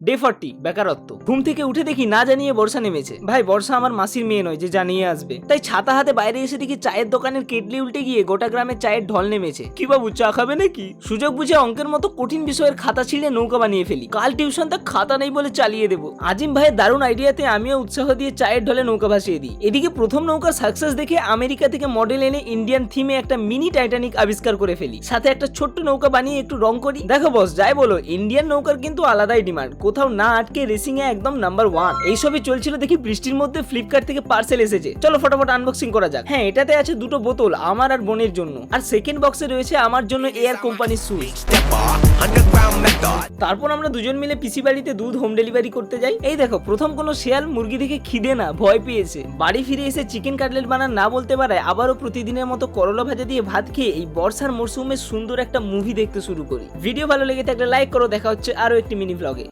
Day 40 বেকারত্ব। ঘুম থেকে উঠে দেখি না জানিয়ে বর্ষা নেমেছে। ভাই বর্ষা আমার মাসির মেয়ে নয় যে জানিয়ে আসবে, তাই ছাতা হাতে বাইরে এসে দেখি চায়ের দোকানের কেটলি উল্টে গিয়ে গোটা গ্রামে চায়ের ঢল নেমেছে। কি বাবু চা খাবে নাকি? সুযোগ বুঝে অঙ্কের মতো কঠিন বিষয়ের খাতা ছিঁড়ে নৌকা বানিয়ে ফেলি। কাল টিউশন তা খাতা নেই বলে চালিয়ে দেবো। আজিম ভাইয়ের দারুণ আইডিয়াতে আমিও উৎসাহ দিয়ে চায়ের ঢলে নৌকা ভাসিয়ে দিই। এদিকে প্রথম নৌকার সাকসেস দেখে আমেরিকা থেকে মডেল এনে ইন্ডিয়ান থিমে একটা মিনি টাইটানিক আবিষ্কার করে ফেলি। সাথে একটা ছোট্ট নৌকা বানিয়ে একটু রং করি। দেখো বস, যাই বলো ইন্ডিয়ান নৌকার কিন্তু আলাদাই ডিমান্ড, কোথাও না আটকে রেসিং এ একদম নাম্বার 1। এইসবই চলছিল, দেখি বৃষ্টির মধ্যে ফ্লিপকার্ট থেকে পার্সেল এসেছে। চলো ফটাফট আনবক্সিং করা যাক। হ্যাঁ, এটাতে আছে দুটো বোতল আমার আর বোনের জন্য, আর সেকেন্ড বক্সে রয়েছে আমার জন্য এয়ার কোম্পানির সুজ। তারপর আমরা দুজন মিলে পিসি বাড়িতে দুধ হোম ডেলিভারি করতে যাই। এই দেখো, প্রথম কোনো শেয়াল মুরগি দেখে খিদে না ভয় পেয়েছে। বাড়ি ফিরে এসে চিকেন কাটলেট বানান না বলতে পারায় আবারও প্রতিদিনের মতো করলা ভাজা দিয়ে ভাত খেয়ে এই বর্ষার মরশুমে সুন্দর একটা মুভি দেখতে শুরু করি। ভিডিও ভালো লেগে থাকলে লাইক করো। দেখা হচ্ছে আরো একটি মিনি ব্লগে।